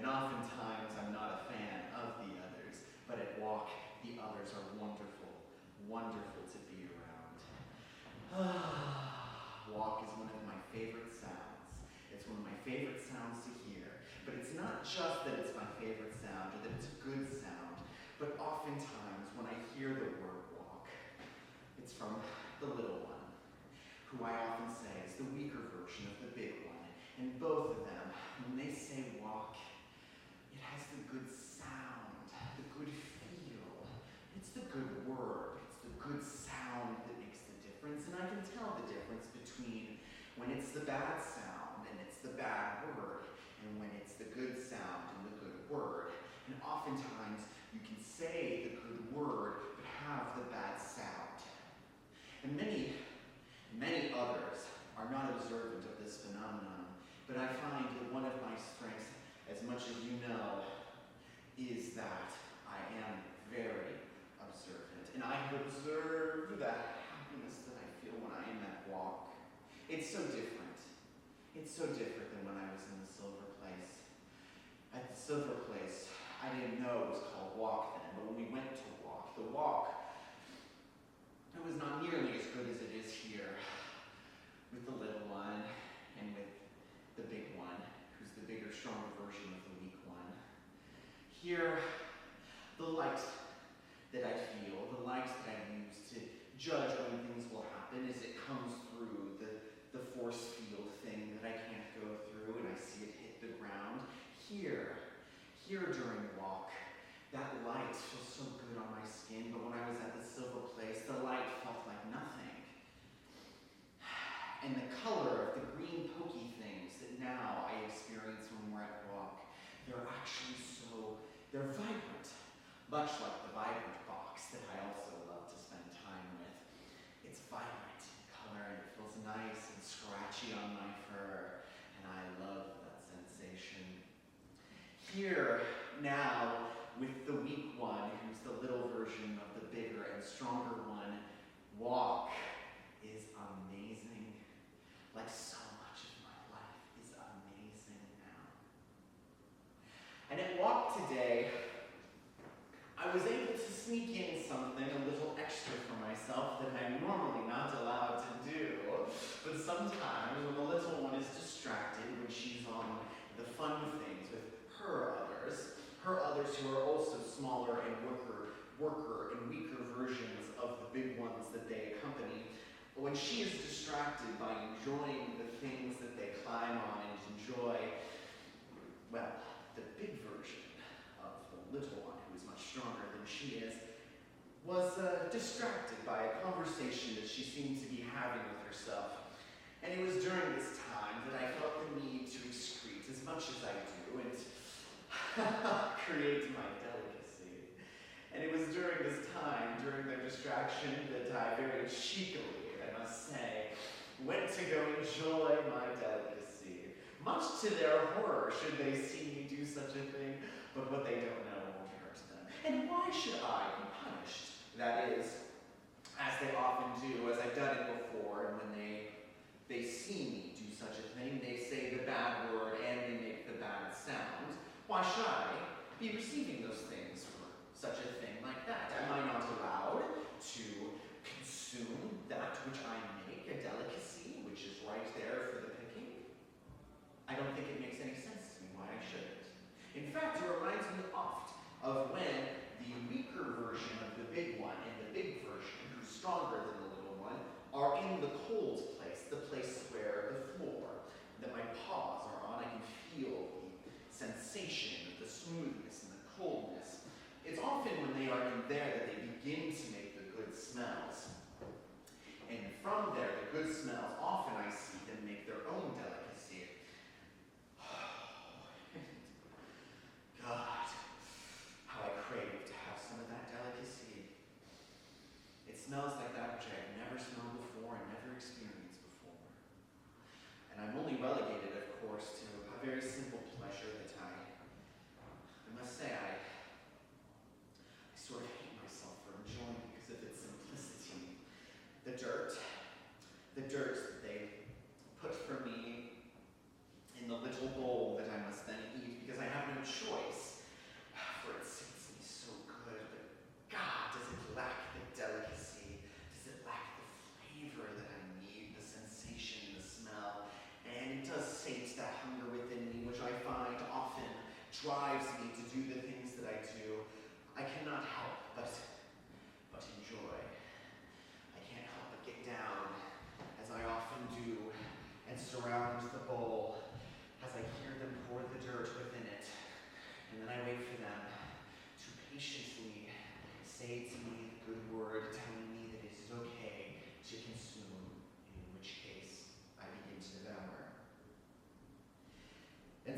And oftentimes I'm not a fan of the others, but at walk, the others are wonderful, wonderful to be around. Walk is one of my favorite sounds. It's one of my favorite sounds to hear. But it's not just that it's my favorite sound or that it's a good sound, but oftentimes when I hear the word walk, it's from the little one, who I often say is the weaker version of the big one. And both of them, when they say walk, it has the good sound, the good feel. It's the good word. It's the good sound that makes the difference. And I can tell the difference between when it's the bad sound and it's the bad word, and when it's the good sound and the good word. And oftentimes you can say the good word but have the bad sound. And many others are not observant of this phenomenon, but I find that one of my strengths, as much as you know, is that I am very observant. And I have observed that happiness that I feel when I am at walk. It's so different. It's so different than when I was in the Silver Place. At the Silver Place, I didn't know it was called walk then, but when we went to walk, the walk, it was not nearly as good as it is here with the little one and with the big one, who's the bigger, stronger version of the weak one. Here, the light that I feel, the light that I use to judge when things will happen as it comes through the force field thing that I can't go through and I see it hit the ground. Here during walk, that light feels so good on my skin, but when I was at the Silver Place, the light felt like nothing. And the color of the green pokey things that now I experience when we're at walk, they're vibrant, much like the vibrant box that I also love to spend time with. It's vibrant in color and it feels nice and scratchy on my fur, and I love that sensation. Here, now, with the weak one, who's the little version of the bigger and stronger one, walk is amazing. Like so much of my life is amazing now. And at walk today, I was able to sneak in something a little extra for myself that I'm normally not allowed to do. But sometimes when the little one is distracted, when she's on the fun things with her others who are also smaller and worker and weaker versions of the big ones that they accompany, when she is distracted by enjoying the things that they climb on and enjoy, well, the big version of the little one, who is much stronger than she is, was distracted by a conversation that she seemed to be having with herself. And it was during this time that I felt the need to excrete as much as I do and create my delicacy. And it was during this time, during the distraction, that I very cheekily, I must say, went to go enjoy my delicacy. Much to their horror, should they see me do such a thing, but what they don't know won't hurt them. And why should I be punished? That is, as they often do, as I've done it before, and when they see me do such a thing, they say the bad word and they make the bad sound. Why should I be receiving those things for such a thing like that? Am I not allowed to consume that which I make, a delicacy, which is right there for the picking? I don't think it makes any sense to me why I shouldn't. In fact, it reminds me oft of when the weaker version of the big one and the big version, who's stronger than the little one, are in the cold place, the place where the floor that my paws are on. I can feel the sensation, the smoothness and the coldness. It's often when they are in there that they begin to make the good smells. And from there, the good smells, often I see them make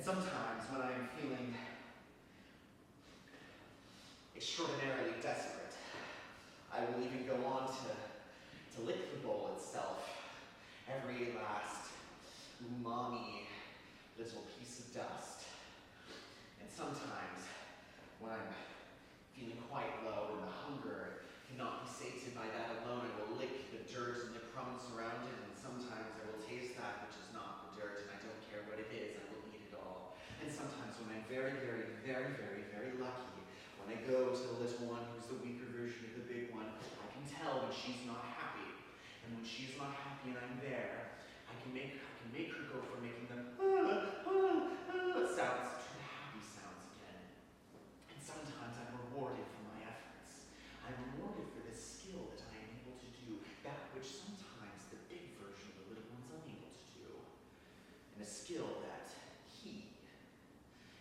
sometimes when I'm feeling extraordinarily desperate, I will even go on to lick the bowl itself, every last umami little piece of dust. And sometimes when I'm feeling quite low and the hunger cannot be sated by that alone, I will lick the dirt and the crumbs around it, and sometimes I will taste that which is not the dirt, and I don't care what it is, I will eat it all. And sometimes when I'm very, very, very, very, very lucky, when I go to the little one who's the weaker version of the big one, I can tell when she's not happy. And when she's not happy and I'm there, I can make her go from making them sounds to the happy sounds again. And sometimes I'm rewarded for my efforts. I'm rewarded for the skill that I am able to do, that which sometimes the big version of the little one's unable to do. And a skill that he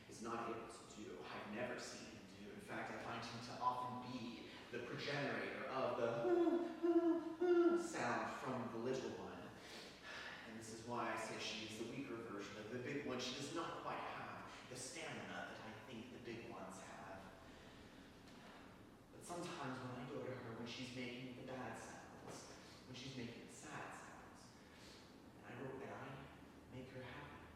is not able to do. I've never seen him do. In fact, I find him to often be the progenitor of the sound from the little one. And this is why I say she is the weaker version of the big one. She does not quite have the stamina that I think the big ones have. But sometimes when I go to her, when she's making the bad sounds, when she's making the sad sounds, and I make her happy,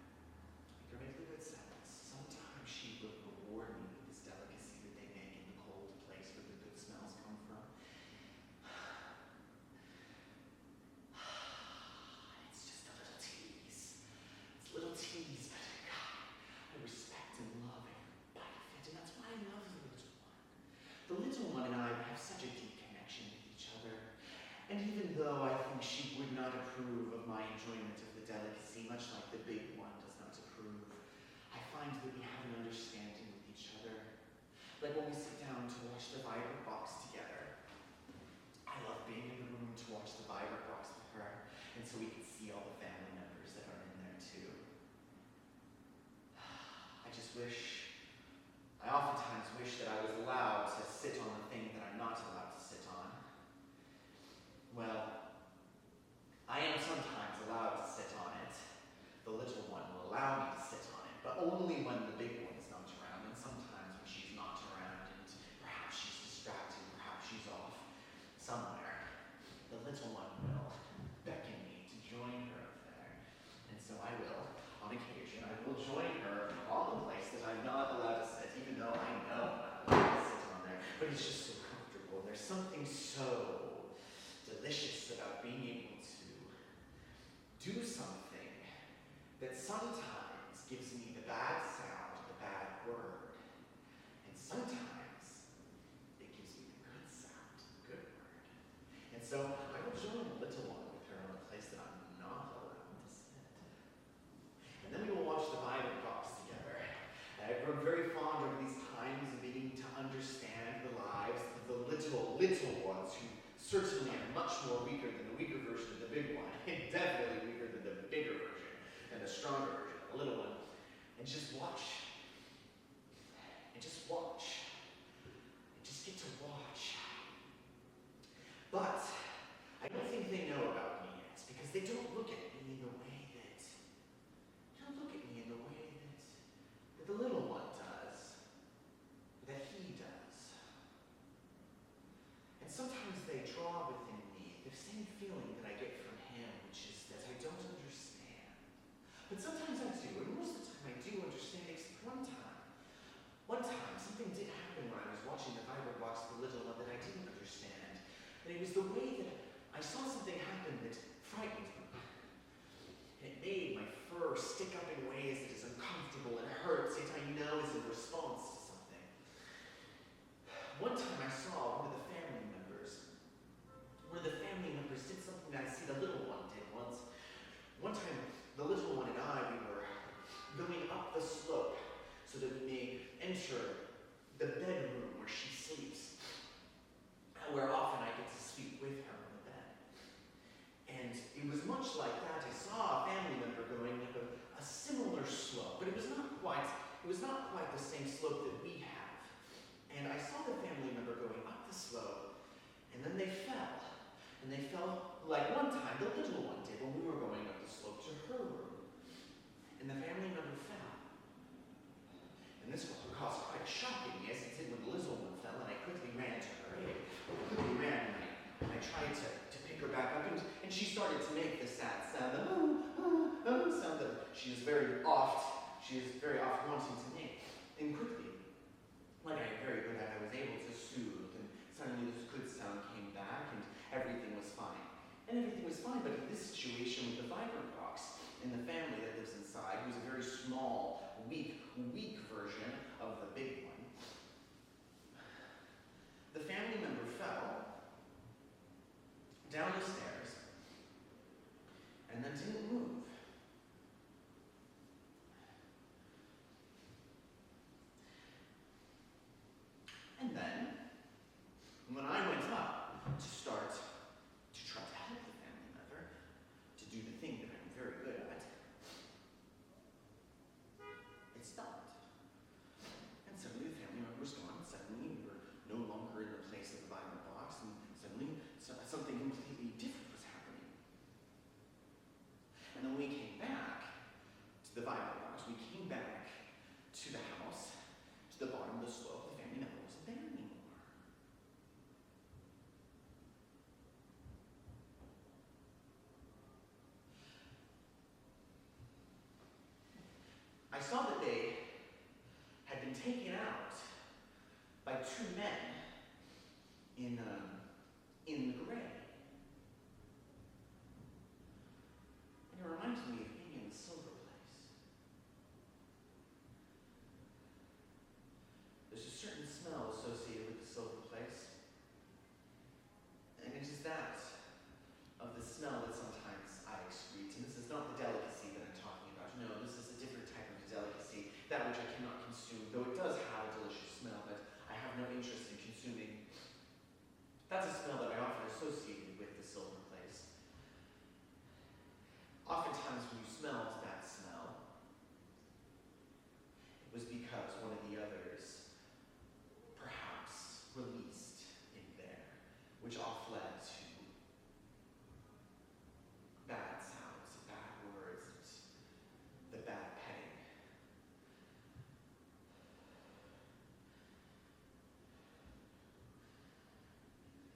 make her make the good sounds, sometimes she will reward me with this delicacy that they make in the cold place where the good smells come from. It's just a little tease. It's a little tease, but God, I respect and love every bite of it, and that's why I love the little one. The little one and I have such a deep connection with each other, and even though I think she would not approve of my enjoyment of the delicacy, much like the big one does not approve, I find that we have an understanding with each other. Like when we sit down to watch the Vibrant Box together. I love being in the room to watch the Vibrant Box with her, and so we can see all the family members that are in there too. I oftentimes wish that I was allowed to sit on the thing that I'm not allowed to sit on. Well, I am sometimes allowed to sit on it. The little one will allow me to sit on it, but only when the big one is not around, and sometimes when she's not around and perhaps she's distracted, perhaps she's off somewhere, the little one will beckon me to join her up there. And so I will, on occasion, I will join her on the place that I'm not allowed to sit, even though I know I'm not allowed to sit on there. But it's just so comfortable. There's something so delicious about being able to do something that sometimes gives me the bad sound, the bad word, and sometimes it gives me the good sound, the good word. And so I will join the little one with her on a place that I'm not allowed to sit. And then we will watch the Vibrant Box together. And I've grown very fond over these times of beginning to understand the lives of the little ones who certainly are much more weaker than the weaker version of the big one, and definitely weaker than the bigger version and the stronger version, the little one. And just watch. And just watch. And just get to watch. But I don't think they know about me yet, because they don't look at me in the way that the little one does, that he does. And sometimes they draw within me the same feeling that I get from him, which is that I don't understand. But sometimes I do, and most of the time I do understand, except one time, something did happen when I was watching the Vibrant Box for the little one that I didn't understand. And it was the way that I saw something happen that frightened me. And it made my fur stick up in ways that is uncomfortable and hurts, yet I know is in response to something. One time I saw one of the family members did something that I see the little one did once. One time, the little one and I, we were going up the slope so that we may enter the bedroom where she sleeps, where often I get to sleep with her on the bed. And it was much like that. I saw a family member going up a similar she is very oft wanting to make, and quickly, like I am very good at, I was able to soothe, and suddenly this good sound came back, and everything was fine. And everything was fine, but in this situation with the vibrant box, and the family that lives inside, who's a very small, weak version of the big one, the family member fell down the stairs and then didn't move. And then, when I went up to start to try to help the family member to do the thing that I'm very good at, it stopped. And suddenly the family member was gone. Suddenly we were no longer in the place of the violent box, and suddenly something completely different was happening. And then we came back to the violent box. We came back to the house, to the bottom of the slope. The family member wasn't there anymore. I saw that they had been taken out by two men in the gray. And it reminds me of being in the silver place. There's a certain smell associated with the silver place. And it is that of the smell that sometimes I excrete. And this is not the delicacy that I'm talking about. No, this is a different type of delicacy, that which I cannot consume, though it does have a delicious smell that I have no interest in consuming. That's a smell that I often associated with the silver place. Oftentimes when you smelled that smell, it was because one of the others perhaps released in there, which all led to bad sounds, bad words, and the bad petting.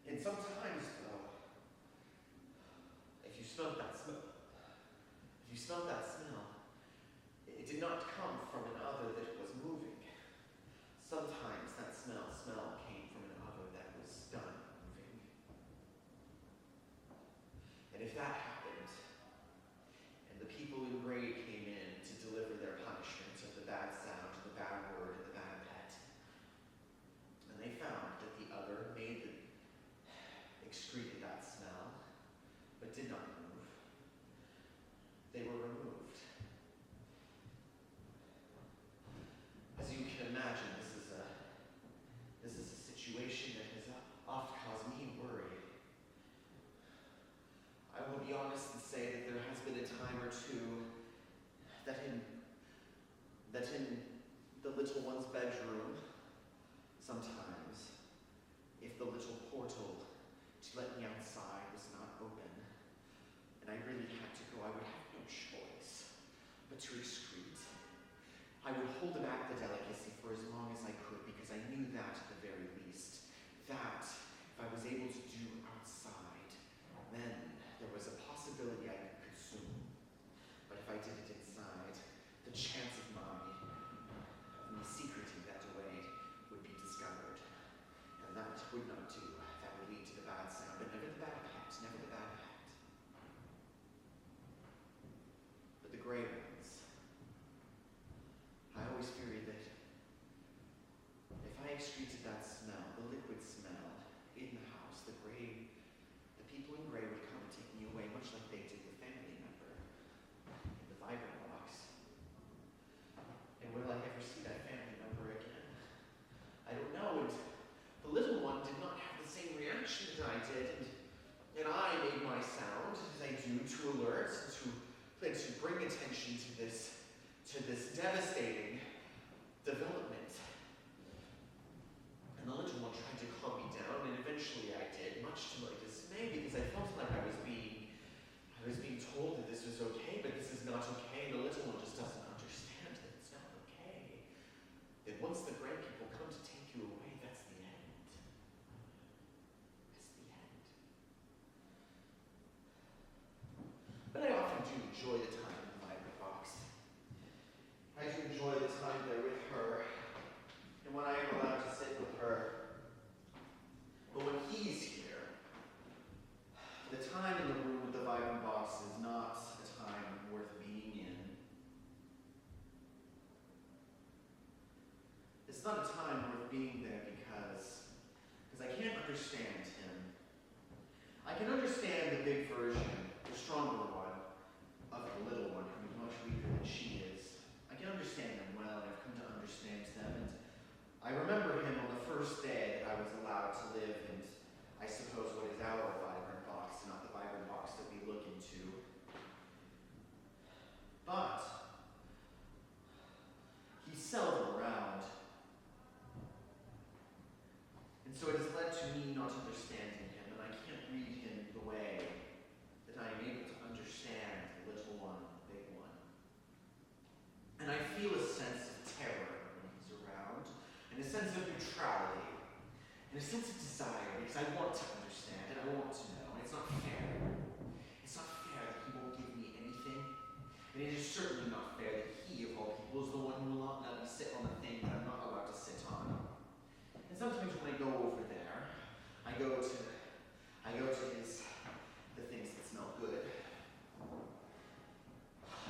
And sometimes, though, if you smelled that smell, it did not come from an other that was moving. Sometimes that smell came from an other that was done moving. And if that happened, and the people in gray came in to deliver their punishment of the bad sound, the bad word, and the bad pet, and they found that the other excreted that smell, but did not move, they were removed. As you can imagine, this is a situation that has oft caused me worry. I will be honest and say that there has been a time or two that in the little one's bedroom, sometimes, if the little portal to let me outside was not open, and I really had to go, I would have no choice but to excrete. I would hold back the delicacy for as long as I could, because I knew that at the very least, that if I was able to do outside, then there was a possibility I could consume. But if I did it inside, the chance of me secreting that away would be discovered. And that would not do. That would lead to the bad sound, but never the bad pet, never the bad pet. But the gray ones, I always feared that if I excreted that smell, the liquid smell, in the house, the people in gray would come and take me away, much like they did the family member in the vibrant box. And will I ever see that family member again? I don't know. And the little one did not have the same reaction that I did, and I made my sound, as I do, to alert, to bring attention to this devastating development. And the little one tried to calm me down, and eventually I did, much to my dismay, because I felt like I was being told that this was okay, but this is not okay. The little one just doesn't understand that it's not okay. That once the gray people come to take you away, that's the end. That's the end. But I often do enjoy the time in the vibrant box. it's not a time worth being there because I can't understand him. I can understand the big version, the stronger one, of the little one who is much weaker than she is. I can understand them well, and I've come to understand them, and I remember him on the first day that I was allowed to live in, I suppose, what is our vibrant box, not the vibrant box that we look into. But he's seldom around. And so it has led to me not understanding him, and I can't read him the way that I am able to understand the little one, the big one. And I feel a sense of terror when he's around, and a sense of neutrality, and a sense of desire, because I want to understand, and I want to know, and it's not fair. It's not fair that he won't give me anything, and it is certainly not fair that he, of all people, is the one who will not let me sit on the thing that I'm not allowed to sit on. And sometimes when I go over there, I go to the things that smell good.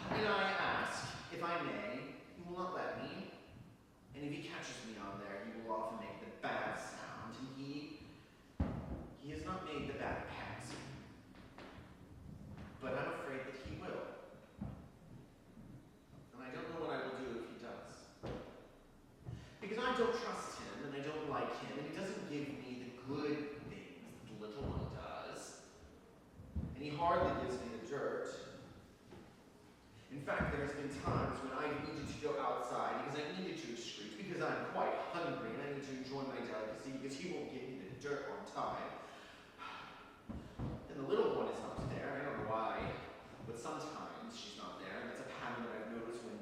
And I ask, if I may, he will not let me. And if he catches me on there, he will often make the bad sound. And he has not made the bad pass. But I'm afraid that he will. And I don't know what I will do if he does. Because I don't trust him, and I don't like him, and he doesn't give me the good things that the little one does. And he hardly gives me the dirt. In fact, there's been times when I needed to go outside because I needed to excrete, because I'm quite hungry and I need to enjoy my delicacy, because he won't give me the dirt on time. And the little one is not there. I don't know why, but sometimes she's not there, and that's a pattern that I've noticed when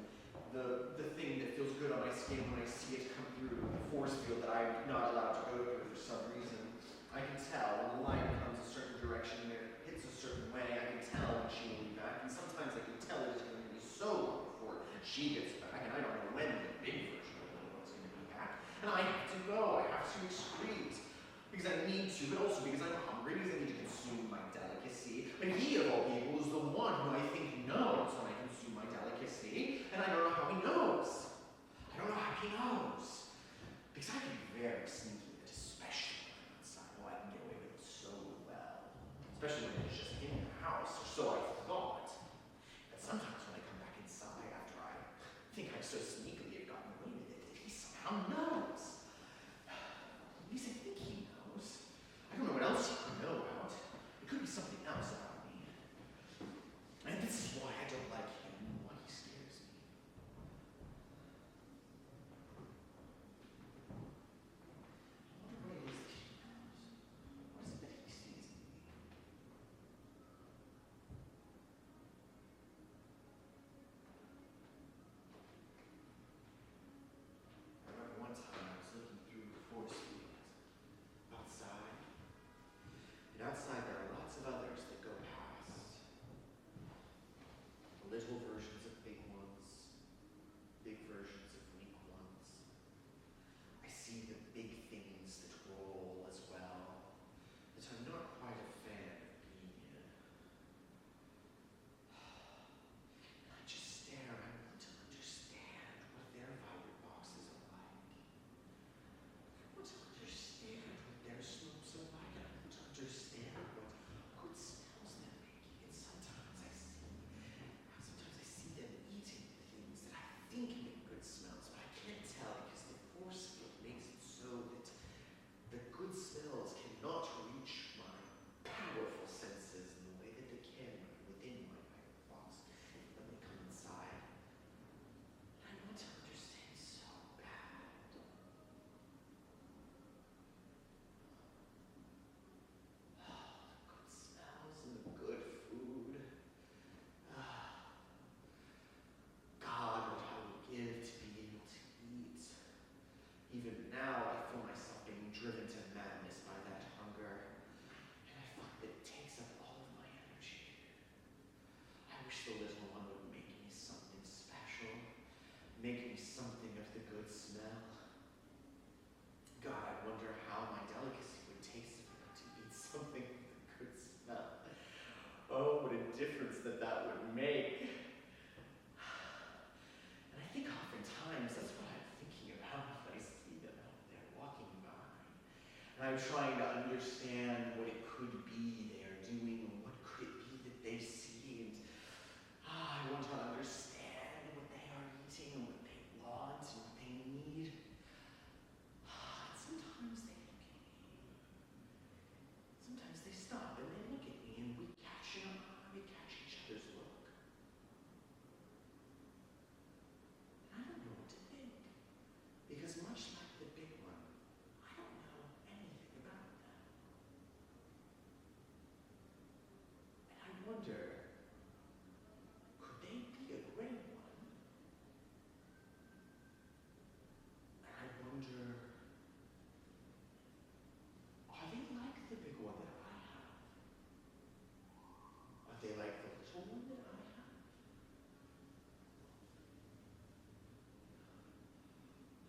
the thing that feels good on my skin, when I see it come through the force field that I'm not allowed to go through for some reason, I can tell when the light comes a certain direction and it hits a certain way. I can tell when she will be back, and sometimes I can tell it is going to be so long before she gets back, and I don't know when the big version of the little one is going to be back. And I have to go. I have to excrete because I need to, but also because I'm hungry, because I need to consume my delicacy. But he, of all people, is the one who I think knows when I consume my delicacy, and I don't know how he knows. I don't know how he knows. Because I can be very sneaky, but especially when I'm outside. Oh, I can get away with it so well. Especially when it's just in the house, or so I thought. But sometimes when I come back inside after I think I so sneakily have gotten away with it, he somehow knows. At least I think he knows. I don't know what else he could know about. It could be something else about me. And this is why I don't like him, and why he scares me. What it is that he knows? What is it that he sees in me? I remember one time I was looking through the force field outside, and outside there are lots of others that go past. Little versions of big ones, big versions of weak ones. I see the big things that roll as well, that I'm not quite a fan of being in. And I just stare. I want to understand what their vibrant boxes are like. I want to understand what their smokes are like. I want to understand what good smells they're making. And sometimes I see them eating the things that I think make good smells, but I can't tell because the force field makes it so that the good smells cannot reach my powerful senses in the way that they can within my vibrant box when they come inside. And I want to understand so bad. Oh, the good smells and the good food. God, what I would give to be able to eat. Even now, I feel myself being driven to madness by that hunger, and I find that it takes up all of my energy. I wish the little one would make me something special, make me something of the good smell. God, I wonder how my delicacy would taste if I got to eat something with a good smell. Oh, what a difference that would make. And I think oftentimes that's what I'm thinking about when I see I'm trying to understand what it could be they are doing, and what could it be that they see, and I want to understand what they are eating, and what they want, and what they need. And sometimes they look at me. Sometimes they stop and they look at me, and we catch each other's look. And I don't know what to think, because much like the big one, I don't know anything about them. And I wonder, could they be a gray one? And I wonder, are they like the big one that I have? Are they like the little one that I have?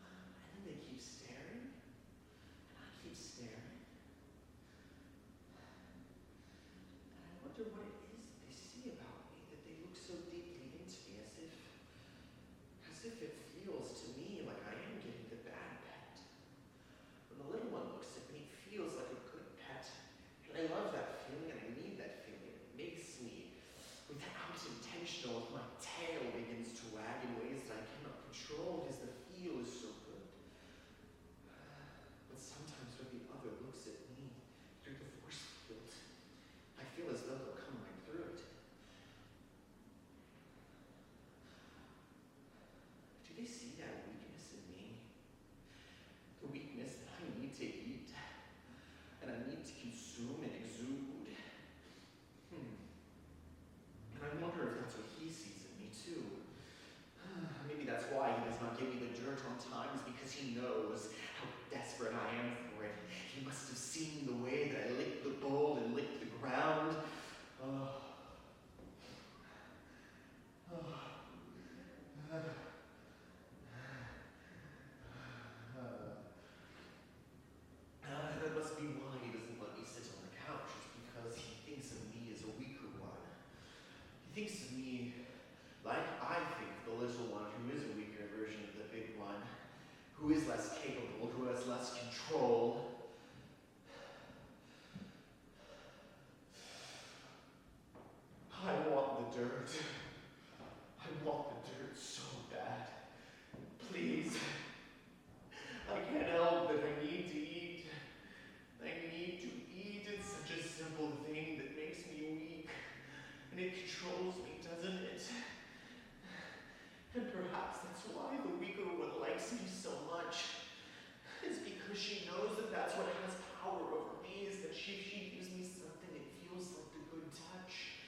And then they keep staring, and I keep staring. And I wonder what it is that they see about me, that they look so deeply into me, as if it feels to me like I am getting the bad pet. When the little one looks at me, it feels like a good pet. And I love that feeling, and I need that feeling. It makes me, without intentional, my tail begins to wag in ways that I cannot control because the feel is so good. But sometimes when the other looks at me through the force field, I feel as though they'll come right through it. Do they see that weakness in me? The weakness that I need to eat, and I need to consume and exude. And I wonder if that's what he sees in me too. Maybe that's why he does not give me the dirt on time, is because he knows how desperate I am for it. He must have seen the way that I licked the bowl and licked the ground. That must be why he doesn't let me sit on the couch, is because he thinks of me as a weaker one. He thinks of me like I think the little one, who is a weaker version of the big one, who is less capable, who has less control. I want the dirt. I want the dirt so bad. Please. I can't help that I need to eat. I need to eat. It's such a simple thing that makes me weak. And it controls me, doesn't it? And perhaps that's why the weaker one likes me so much. It's because she knows that that's what has power over me, is that she gives me something that feels like a good touch.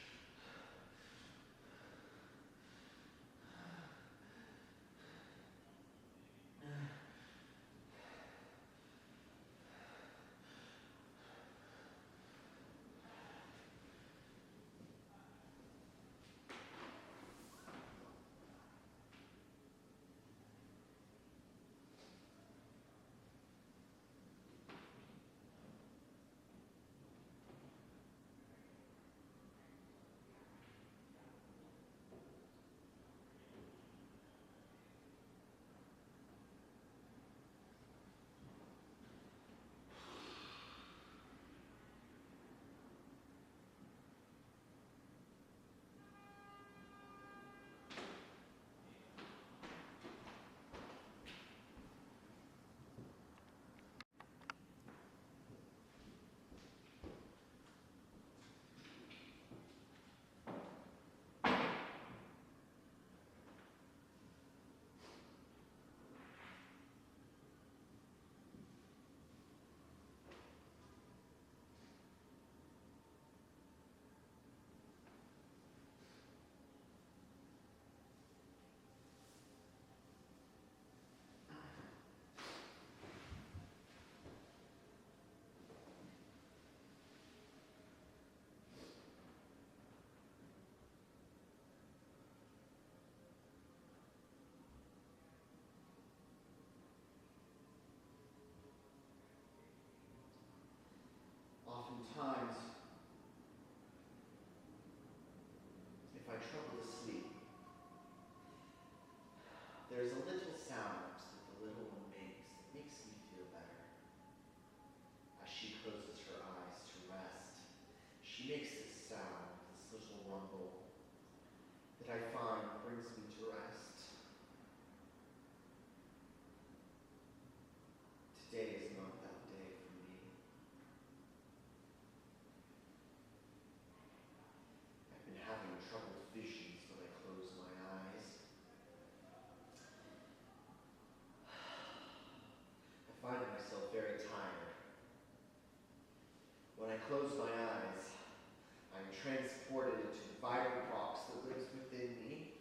Oftentimes, if I trouble to sleep, there's a little sound that the little one makes that makes me feel better. I rumble that I find brings me to rest. Today is not that day for me. I've been having troubled visions when I close my eyes. I find myself very tired. When I close my eyes, I'm transported into the vital box that lives within me,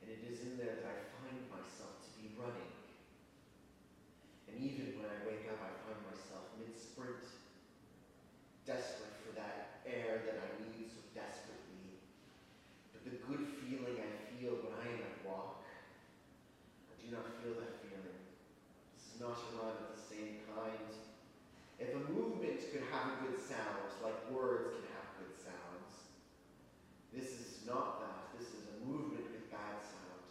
and it is in there that I find myself to be running. And even when I wake up, I find myself mid-sprint, desperate for that air that I need so desperately. But the good feeling I feel when I am at walk, I do not feel that feeling. This is not a run of the same kind. If a movement could have a good sound, like words can have good sounds, this is not that. This is a movement with bad sound.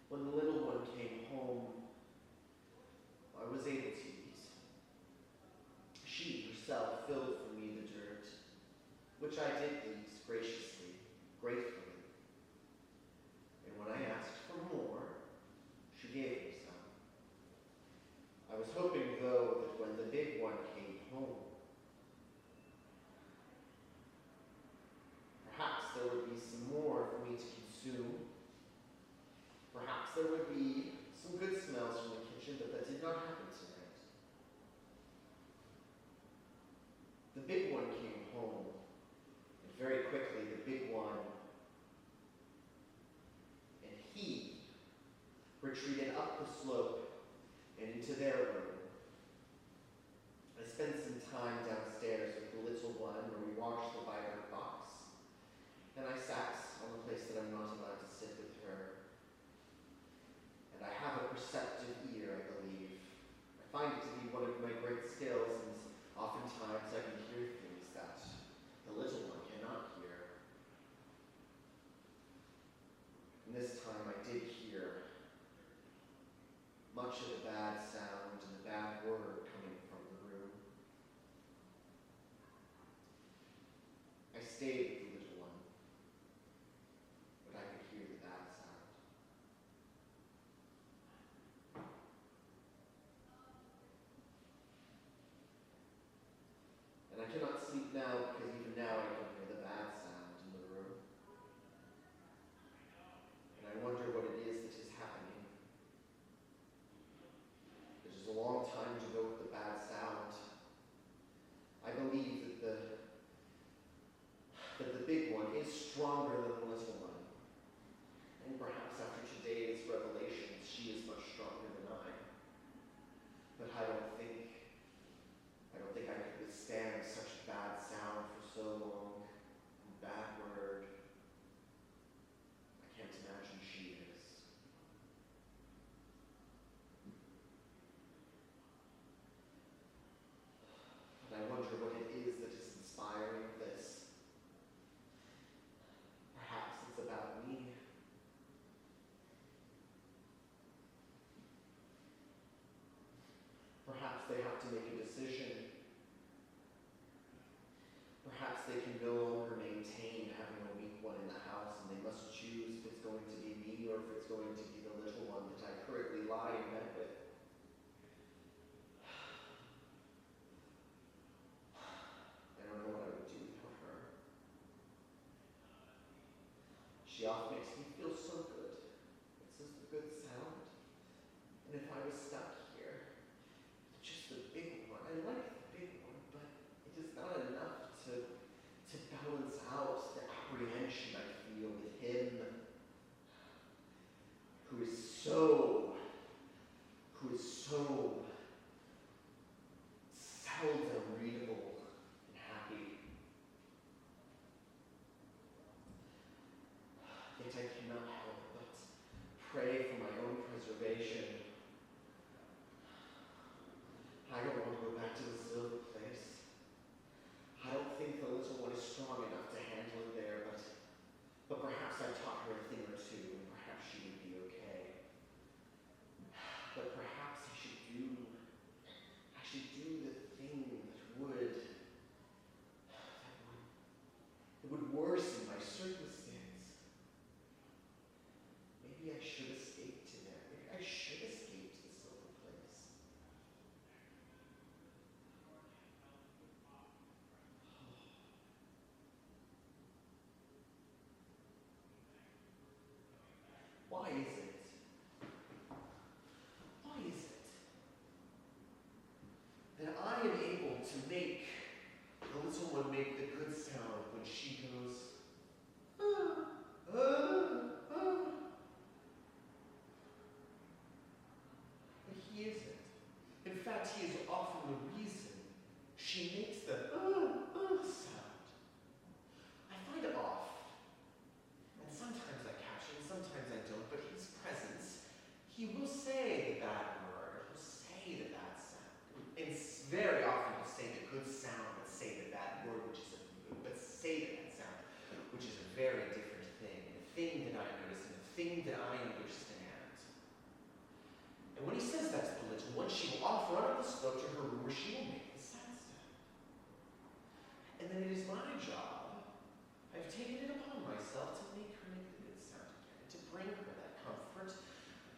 When the little one came home, I was able to eat. She herself filled for me the dirt, which I did eat graciously, gratefully. And when I asked for more, she gave me some. I was hoping, though, that when the big one came home, perhaps there would be some more for me to consume. Perhaps there would be some good smells from the kitchen, but that did not happen tonight. The big one came home, and very quickly the big one and he retreated up the slope and into their room. I spent some time downstairs with the little one where we watched the vibrant box, and I sat on the place that I'm not allowed to sit with her. And I have a perceptive ear, I believe. I find it to be one of my great skills, and oftentimes I can hear things that the little one cannot hear. And this time I did hear much of the bad sound and the bad word coming from the room. I stayed with the little one, but I could hear the bad sound. And I cannot sleep now because even now I can hear the bad sound in the room. And I wonder what it is that is happening. It is a long time to go with the bad sound. I believe that the big one is stronger than the little one. And perhaps after today's revelations, she is much stronger than I. But I don't think I could withstand such bad sound for so long. Bad word. I can't imagine she is. And I wonder what it is that is inspiring this. Perhaps it's about me. Perhaps they have to make a decision. Perhaps they can no longer maintain having a weak one in the house, and they must choose if it's going to be me or if it's going to be the little one that I currently lie in bed with. I don't know what I would do without her. She often makes me feel so good. It's just a good sound. And if I was stuck here, just the big one, I like the big one, but it is not enough to balance out the apprehension I feel with him, who is so seldom readable and happy. Yet I cannot help but pray for my own preservation. I don't want to go back to the silver place. I don't think the little one is strong enough to handle it there, but perhaps I taught her a thing or two, and perhaps she would be okay. But perhaps I should do the thing that would thing that I understand. And when he says that's the little one, she will off run up the slope to her room where she will make the sad step. And then it is my job, I've taken it upon myself to make her make the good sound again, to bring her that comfort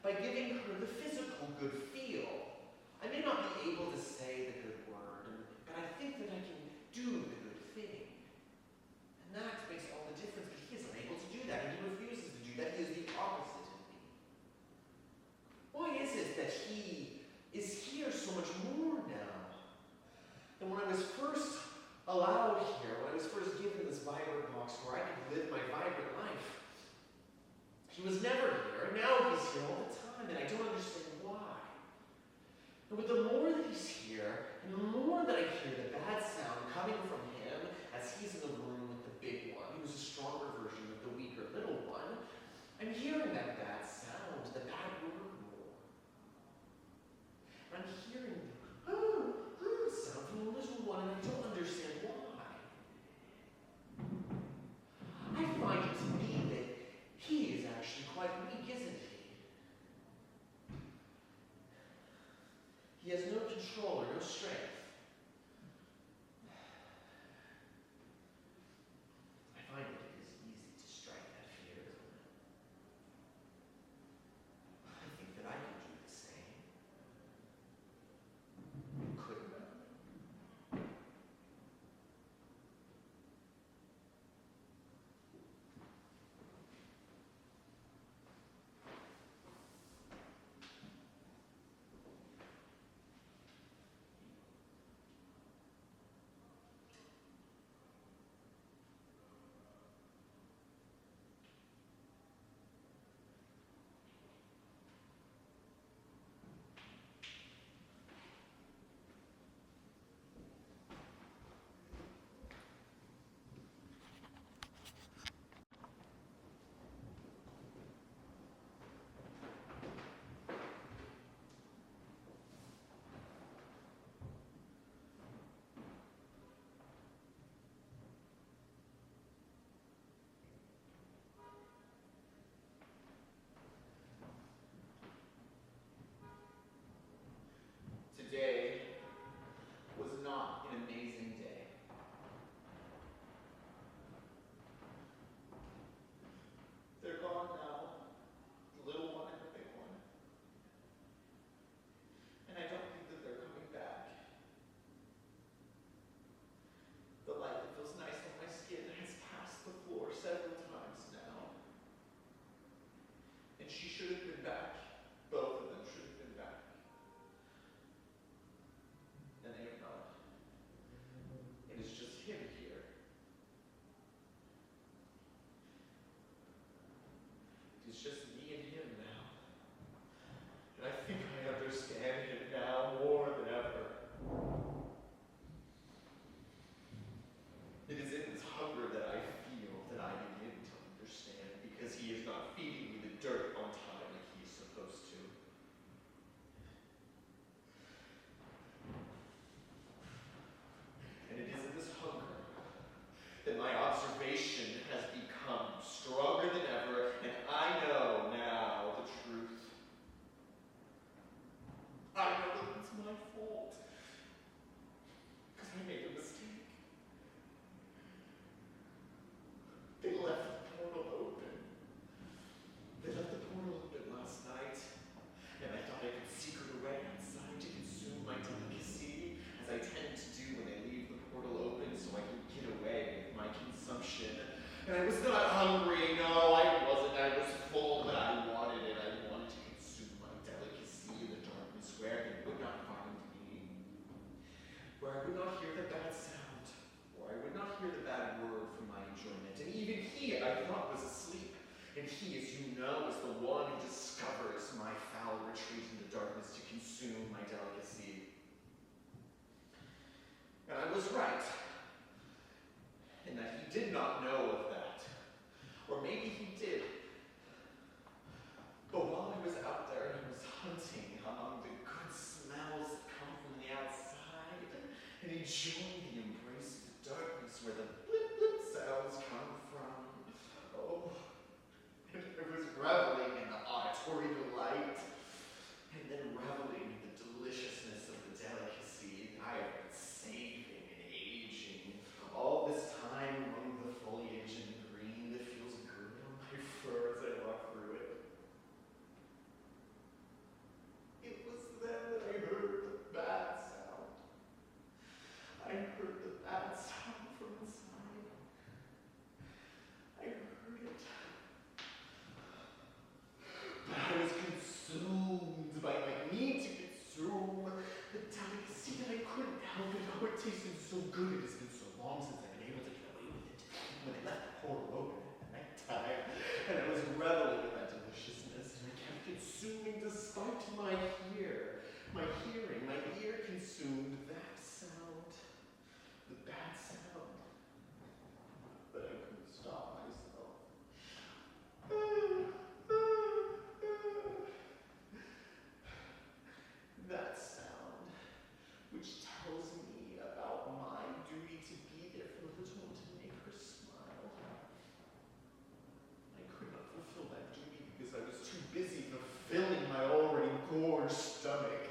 by giving her the physical good feel. I may not be able to say the good word, but I think that I can do the good thing. And that makes all the difference, but he is unable to do that, and he refuses to do that. He is the opposite of me. Why is it that he is here so much more now than when I was first allowed here, when I was first given this vibrant box where I could live my vibrant life? He was never here, and now he's here all the time, and I don't understand why. And with the more that he's here, and the more that I hear the bad sound coming from him as he's in the room with the big one, who's a stronger version of the weaker little one, I'm hearing that bad sound, the bad word more. And I'm hearing the sound from the little one, and I don't understand why. I find it to be that he is actually quite weak, isn't he? He has no control or no strength. I find that it is easy to strike that fear, isn't it? I think that I can do the same. Couldn't I? Today was not an amazing day. They're gone now, the little one and the big one. And I don't think that they're coming back. The light that feels nice on my skin has passed the floor several times now. And she should have been back. Both of them should have been back. And they are not. It is just him here. It is just me and him now. And I think I understand him now more than ever. It is in this hunger that I feel that I begin to understand, because he is not feeding me the dirt on time like he is supposed to. And it is in this hunger that my observation has become stronger than ever, and I know now the truth. I know that it's my fault, because I made a mistake. They left the portal open. They left the portal open last night, and I thought I could secret away outside to consume my delicacy, as I tend to do when they leave the portal open, so I can get away with my consumption. And I was not hungry, no, I wasn't. I was full, but I wanted it. I wanted to consume my delicacy in the darkness where they would not find me, where I would not hear the bad sound, or I would not hear the bad word for my enjoyment. And even he, I thought, was asleep. And he, as you know, is the one who discovers my foul retreat into darkness to consume my delicacy. And I was right, in that he did not know of that. Or maybe he did. But while I was out there and I was hunting among the good smells that come from the outside, and enjoying the embrace of the darkness where the blip blip sounds come from, oh, and I was reveling My hearing, my ear consumed that sound, the bad sound, but I couldn't stop myself. That sound, which tells me about my duty to be there for the little one, to make her smile. I could not fulfill that duty because I was too busy fulfilling my already gorged stomach.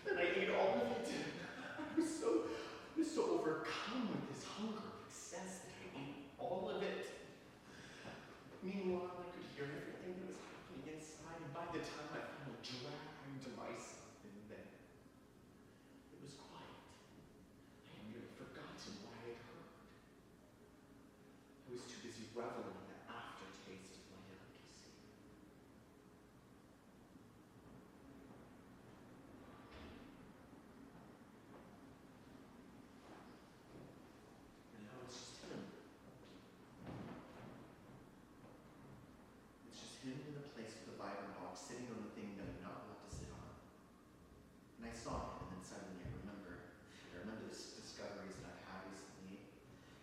And I ate all of it. I was so overcome with this hunger of excess that I ate all of it. Meanwhile, I could hear everything that was happening inside, and by the time I finally dragged myself in there, it was quiet. I had nearly forgotten what I had heard. I was too busy reveling in the aftertaste of my delicacy. And now it's just him. It's just him in the place with the vibrant box, sitting on the thing that I'm not allowed to sit on. And I saw him, and then suddenly I remember the discoveries that I've had recently,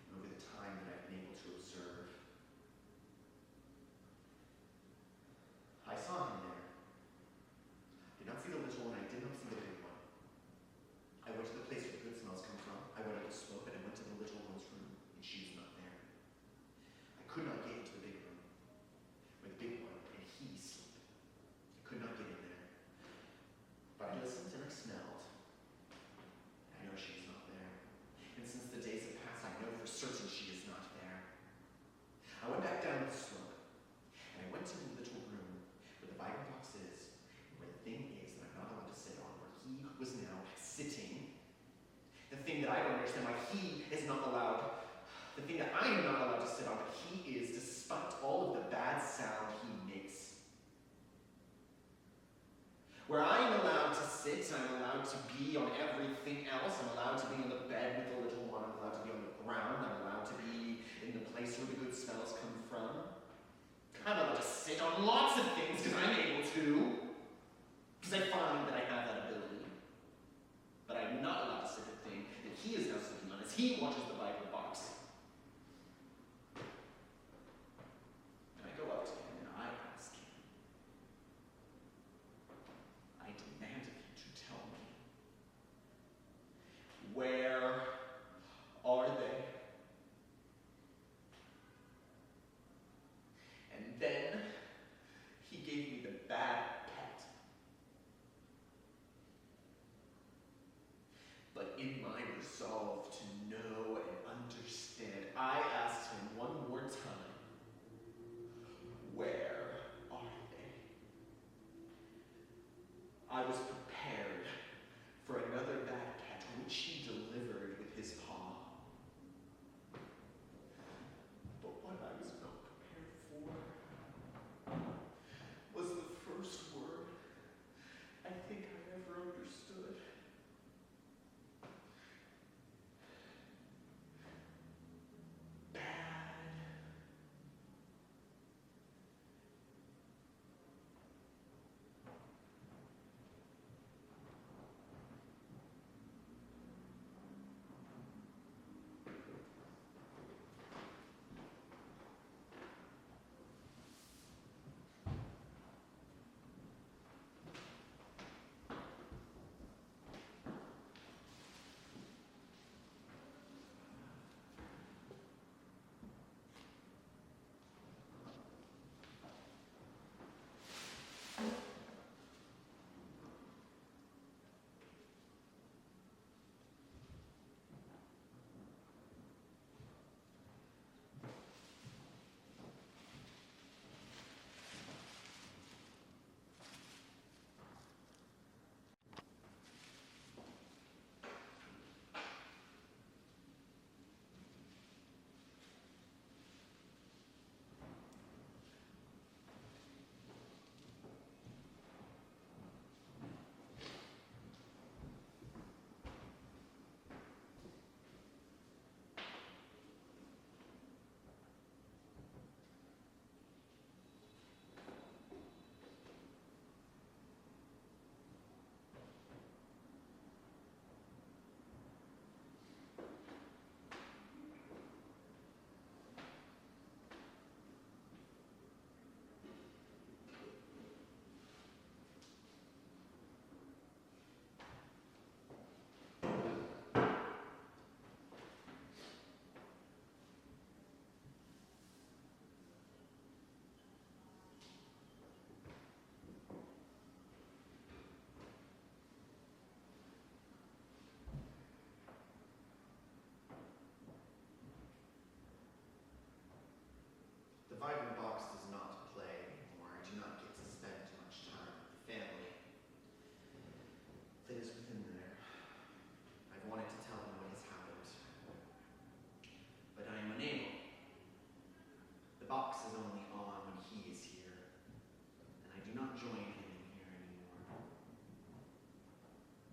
and over the time that I've been able to observe. I saw him there. I did not see the little one, I did not see the big one. I went to the place where the good smells come from. I went up the slope, and I went to the little one's room, and she was not there. I could not get into the big room, where the big one and he sleep. I could not get in there. But I listened and I smelled. I know she is not there. And since the days have passed, I know for certain she is not there. I went back down the slope, and I went to the little room where the vital box is, and where the thing is that I'm not allowed to sit on, where he was now sitting. The thing that I don't understand why he is not allowed, the thing that I am not allowed to sit on, but he is, despite all of the bad sound he makes. Where I am allowed to sit, I'm allowed to be on everything else. I'm allowed to be on the bed with the little one. I'm allowed to be on the ground. I'm allowed to be in the place where the good smells come from. I'm allowed to sit on lots of things because I'm able to. Because I find that I have that ability. But I'm not allowed to sit at the thing that he is now sitting on as he watches the Bible box. And I go up to him and I ask him. I demand of you to tell me, where are they? And then he gave me the bad peck The vibrant box does not play anymore. I do not get to spend much time with the family. Things within there. I've wanted to tell them what has happened, but I am unable. The box is only on when he is here, and I do not join him in here anymore.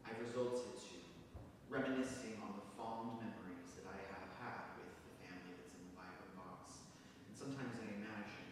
I've resulted to reminiscing on the fond memories that I have had with the family that's in the vibrant box, and sometimes I imagine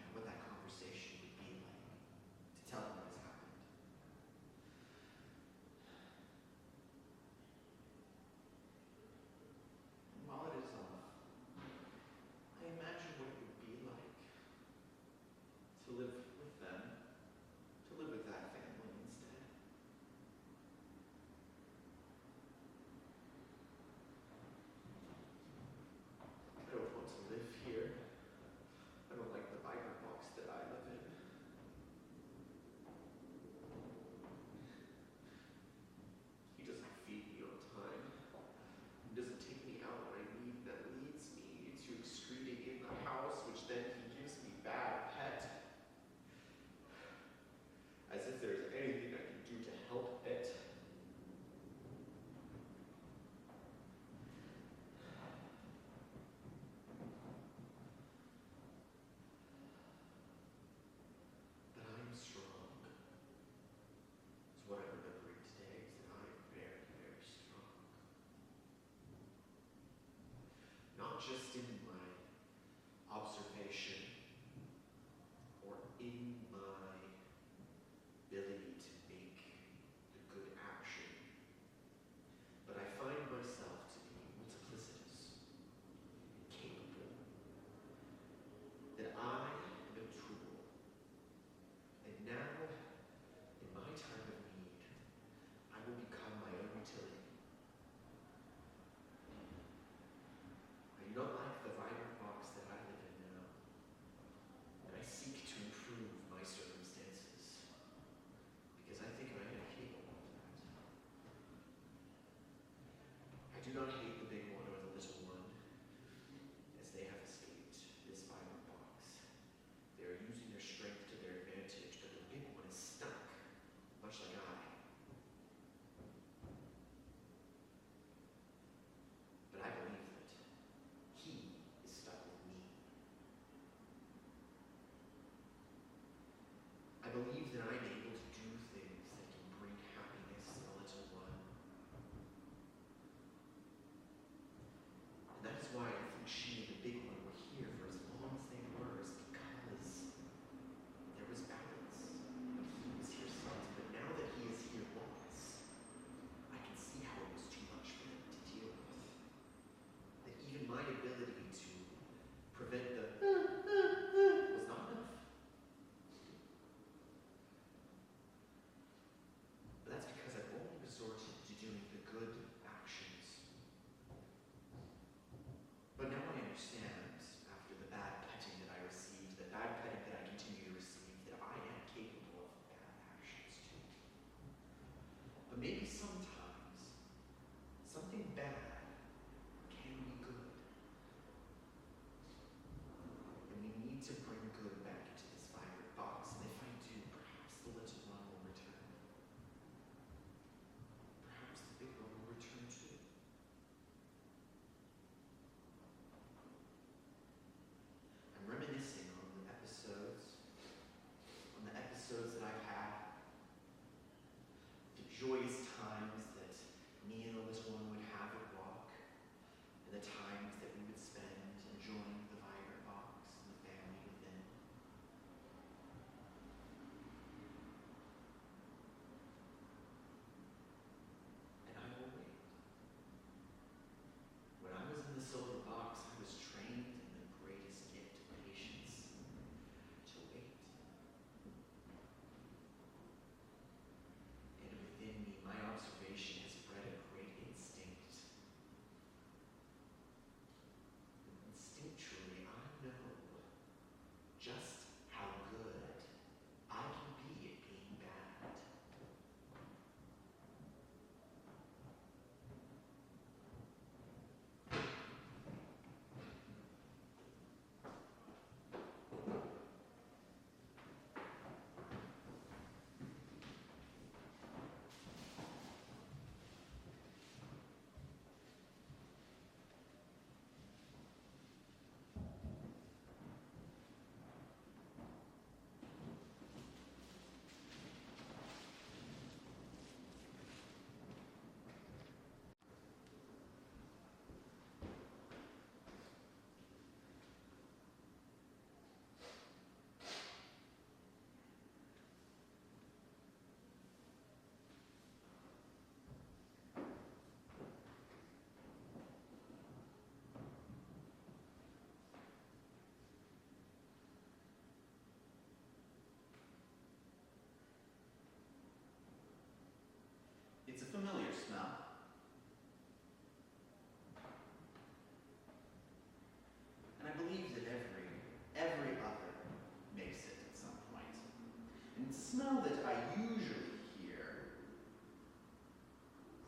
the smell that I usually hear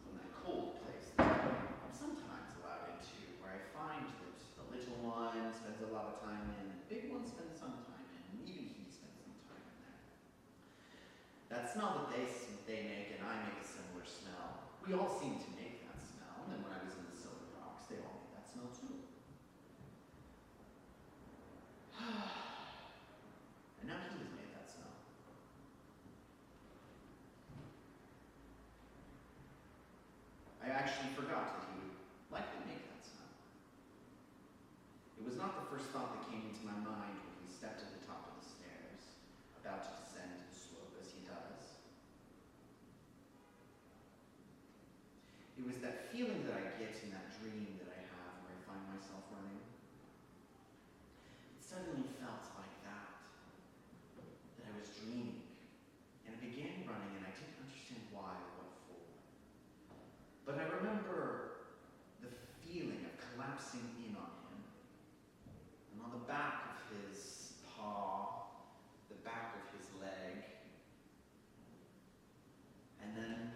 from that cold place that I'm sometimes allowed into, where I find that the little one spends a lot of time in, and the big one spends some time in, and even he spends some time in there. That smell that they make and I make a similar smell. We all seem to make that smell, and then when I was in the silver box, they all made that smell too. And now he has made that smell. I actually forgot that he would likely make that smell. It was not the first thought that came into my mind when he stepped at the top of the stairs, about to descend the slope as he does. It was that feeling that I get in that dream that I have where I find myself running. It suddenly felt like that I was dreaming. And I began running and I didn't understand why or what for. But I remember the feeling of collapsing in on him. And on the back of his paw, the back of his leg. And then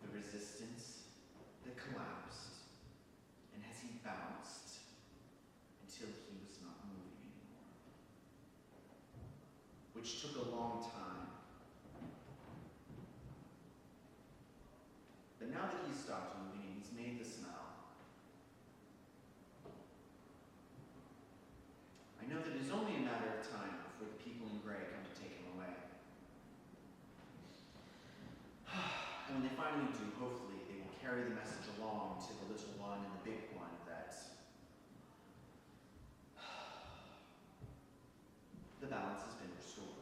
the resistance that collapsed, and as he bounced until he was not moving anymore, which took a long time. But now that he's stopped moving and he's made the smell, I know that it is only a matter of time before the people in gray come to take him away. And when they finally do, hopefully, they will carry the message along to the little one and the big one that the balance has been restored.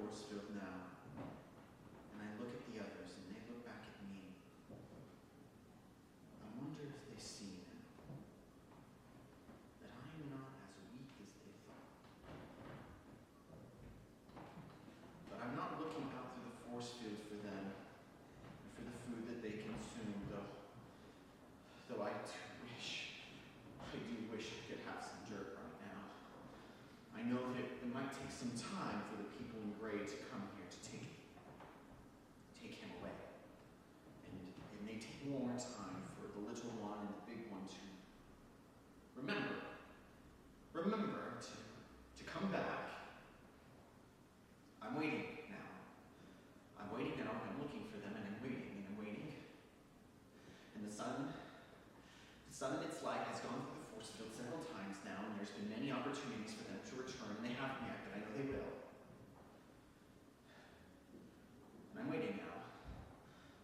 Force field now, and I look at the others and they look back at me. I wonder if they see now that I am not as weak as they thought. But I'm not looking out through the force field for them and for the food that they consume, though I do wish I could have some dirt right now. I know that it might take some time for the people in gray to come here to take him away. And it may take more time for the little one and the big one to remember to come back. I'm waiting now. I'm looking for them, and I'm waiting. And the sun in its light has gone through the force field several times now, and there's been many opportunities for them to return, and they haven't yet, but I know they will. And I'm waiting now.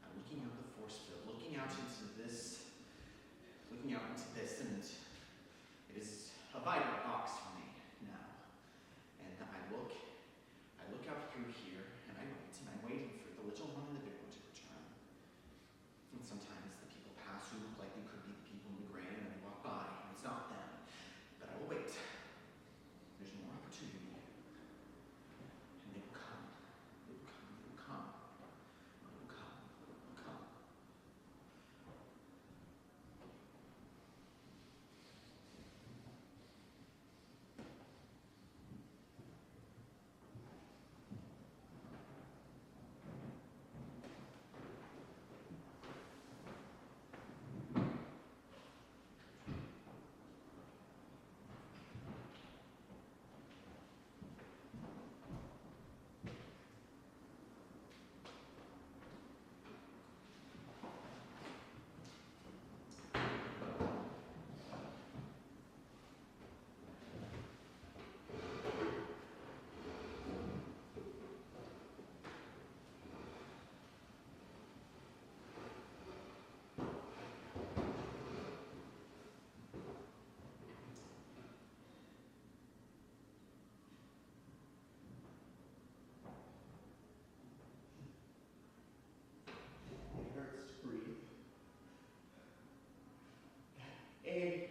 I'm looking out the force field, looking out into this, and it is a vital box for me now. And I look out through here, and I'm waiting for the little one and the big one to return. And sometimes the people pass who look like they could be the people in the gray, and they walk by, and it's not them. But I will wait. There's more opportunity. And they will come. They will come. They will come. They will come. They will come. fake.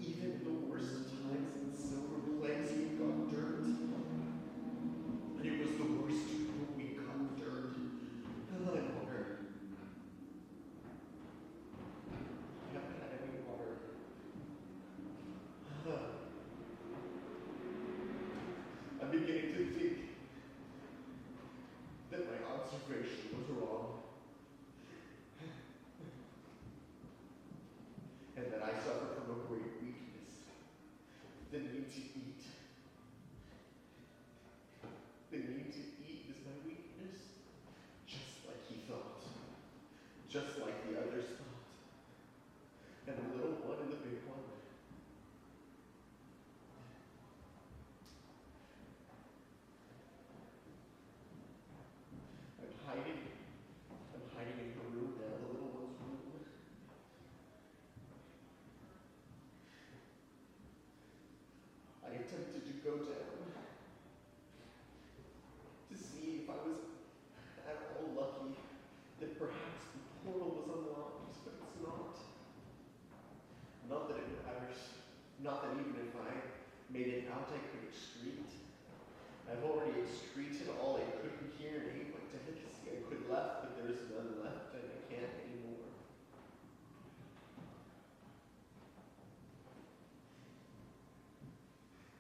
Even in the worst of times in the silver plagues, we got dirt. And it was the worst when we got dirt. I want water. I haven't had any water. I'm beginning to think that my observation was wrong. And that I suffer from a great weakness, the need to eat. The need to eat is my weakness, just like he thought, just like the others thought, and the little one and the big one. I'm hiding in her room now, the little one's room. I attempted to go down to see if I was at all lucky that perhaps the portal was unlocked, but it's not. Not that it matters. Not that even if I made it out, I could excrete. I've already excreted all I couldn't hear and ate my delicacy. I could left, but there's none left, and I can't anymore.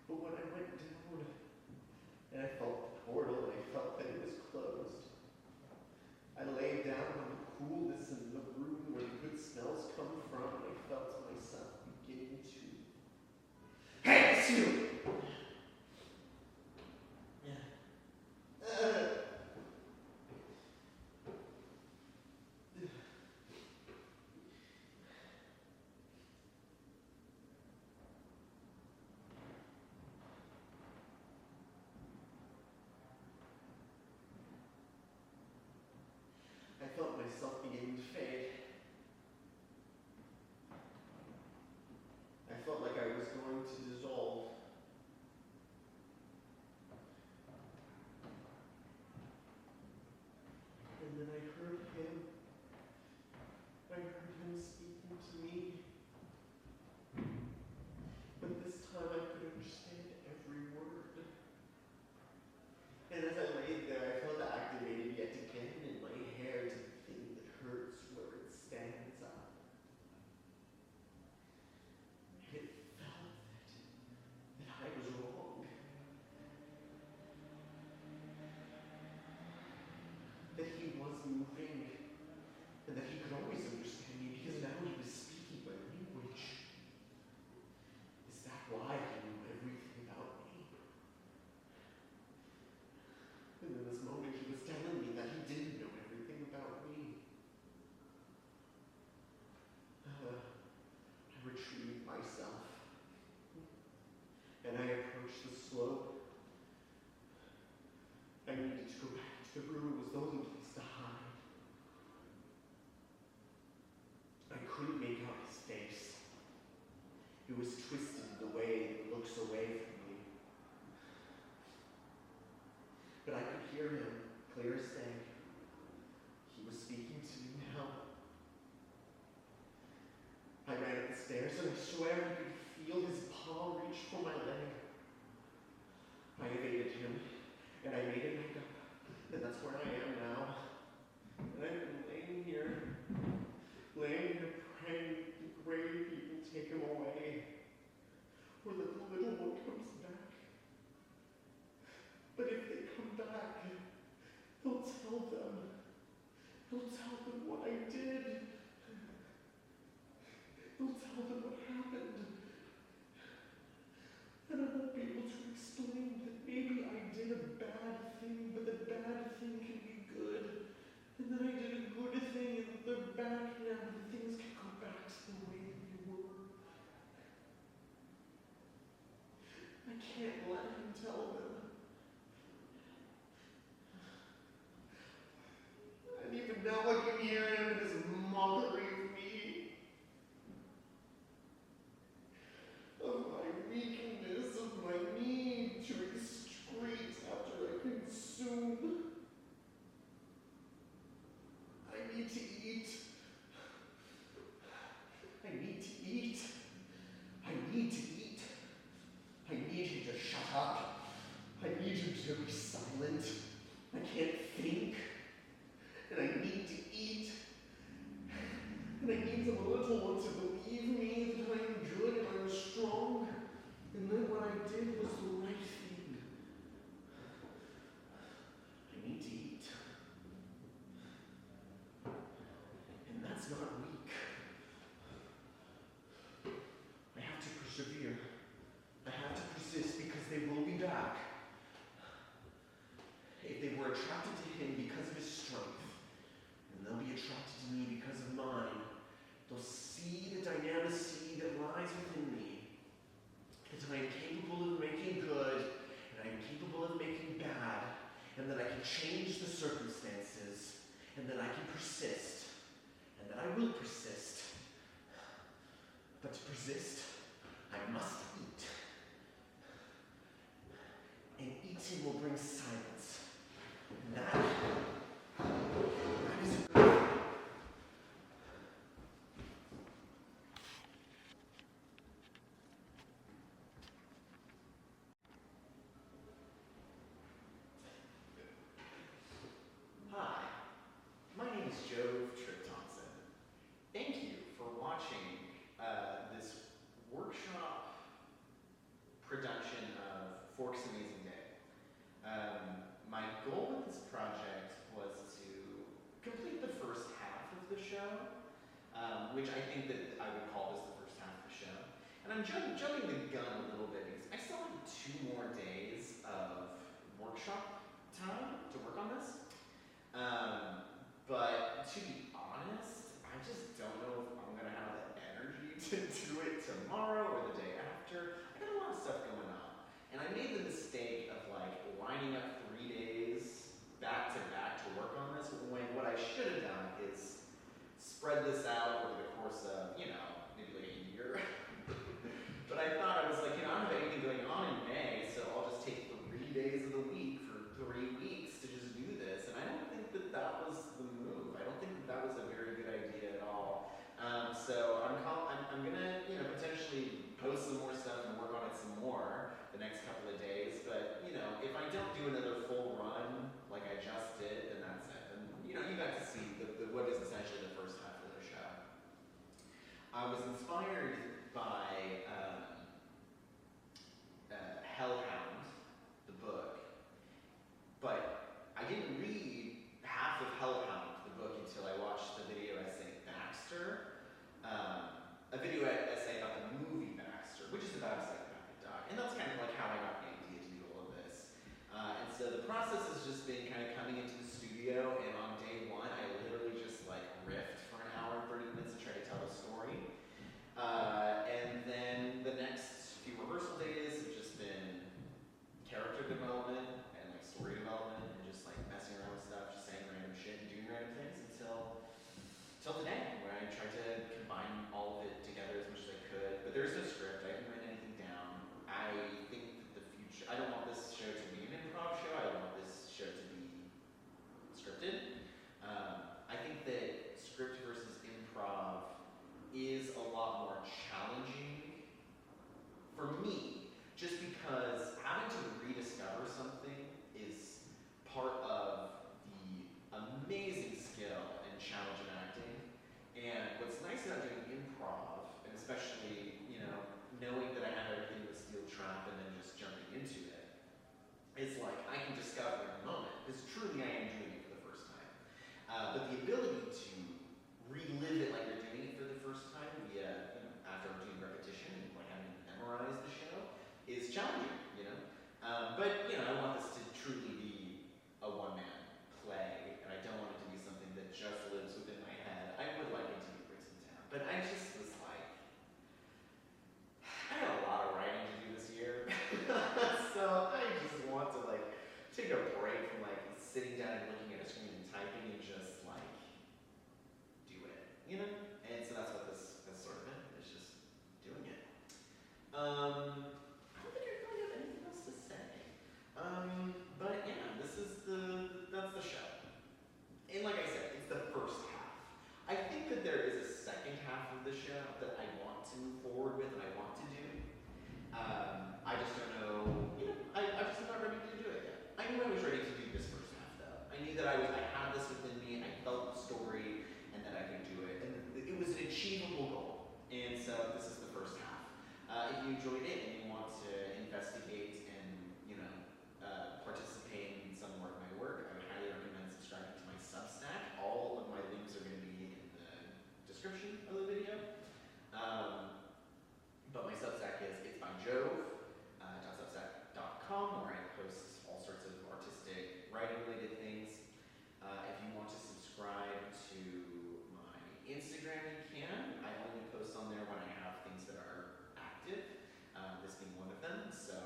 But when I went down, and I felt the portal, and I felt that it was closed, I lay down on the coolness in the room where the good smells come from, and I felt myself beginning to... Hey, it's you! I felt myself beginning to fade. I felt like I was going to dissolve. And then I heard him. I heard him speaking to me. But this time I could understand every word. And as I laid there, I felt activated yet again in my hair to the thing that hurts where it stands up. And it felt that I was wrong. That he was moving. And that he could always understand me because now he was speaking my language. Is that why he knew everything about me? And in this moment, he was telling me that he didn't know everything about me. I retrieved myself. And I approached the slope. I needed to go back to the room. It was the only place to hide. I couldn't make out his face. It was twisted in the way that looks away from me. But I could hear him, clear as day. He was speaking to me now. I ran up the stairs and I swear I could feel his paw reach for my leg. I evaded him and I made it back up. And that's where I am now. And I've been laying here praying the grave even take him away. Or that the little one comes back. But if they come back, he'll tell them what I did. He'll tell them what happened. And I won't be able to explain that maybe I did a bad thing, but the bad thing can be good. And then I did a good thing, and they're back now, and things can go back to the way they were. I can't let him tell them. And even now I can hear him in his mom to be silent. I can't think. And I need to eat. And I need the little one to believe me that I am good and I am strong. And that what I did was the right thing. I need to eat. And that's not weak. I have to persevere. I have to persist because they will be back. If they were attracted to him because of his strength, then they'll be attracted to me because of mine. They'll see the dynamicity that lies within me. That I am capable of making good, and I am capable of making bad, and that I can change the circumstances, and that I can persist, and that I will persist. But to persist, I must eat. And eating will bring silence. And that is a good thing. Hi, my name is Jove Tripp-Thompson. Thank you for watching this workshop production of Fork's Amazing Day. My goal with this project was to complete the first half of the show, which I think that I would call this the first half of the show. And I'm jumping the gun a little bit because I still have 2 more days of workshop time to work on this. But to be honest, I just don't know if I'm gonna have the energy to do it tomorrow or the day after. I got a lot of stuff going on. And I made the mistake of like lining up 3 days back to back to work on this, when what I should have done is spread this out over the course of, maybe like a year. But I thought, I was like, I don't have anything going on in May, so I'll just take 3 days of the week for 3 weeks to just do this. And I don't think that that was the move. I don't think that that was a very good idea at all. So I'm gonna, potentially post some more stuff and work on it some more the next couple of days. But, if I don't do another full run like I just did, then that's it. And, you got to see what is essentially the first half of the show. I was inspired by Hellhound, the book, but I didn't read half of Hellhound, the book, until I watched the video essay Baxter, a video essay about the movie Baxter, which is about a psychopathic dog. And that's kind of like how I got the idea to do all of this. And so the process has just been kind of coming into the studio, and on day 1, I literally just like riffed for an hour and 30 minutes to try to tell a story. And then the next few rehearsal days have just been character development and like story development and just like messing around with stuff, just saying random shit and doing random things until today, where I tried to combine all of it together as much as I could. But there's no script. I haven't written anything down. I think that the future, I don't want this show to be an improv show. I don't want this show to be scripted. I think that script versus improv is a lot more challenging for me, just because having to rediscover something is part of the amazing skill and challenge of acting. And what's nice about doing improv, and especially, knowing that I have everything in the steel trap and then just jumping into it, is like I can discover in the moment, because truly I am doing it for the first time. But the ability to relive it like you're doing it for the first time via, after doing repetition and like having to memorize the show is challenging, But, I want this to truly be a one-man play, and I don't want it to be something that just lives within my head. I would like it to be written down, but I just was like, I got a lot of writing to do this year, so I just want to like take a break from like sitting down and looking at a screen and typing and just like do it, And so that's what this sort of is. It's just doing it. I don't think I really have anything else to say. But yeah, that's the show. And like I said, it's the first half. I think that there is a second half of the show that I want to move forward with and I want to do. I just don't know, I'm just not ready to do it yet. I post all sorts of artistic, writing-related things. If you want to subscribe to my Instagram, you can. I only post on there when I have things that are active, this being one of them, so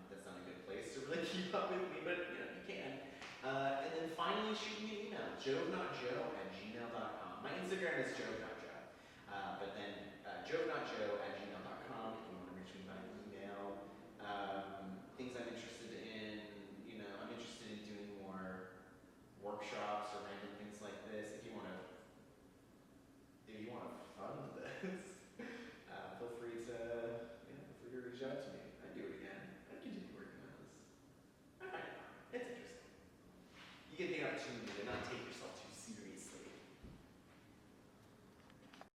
that's not a good place to really keep up with me, but you know, you can. And then finally, shoot me an email, jovenotjoe@gmail.com. My Instagram is jovenotjoe, but then jovenotjoe@gmail.com if you want to reach me by email. Things I'm interested in, you know, I'm interested in doing more workshops or random things like this. If you want to fund this, feel free to reach out to me. I'd do it again. I'd continue working on this. I find it fun. It's interesting. You get the opportunity to not take yourself too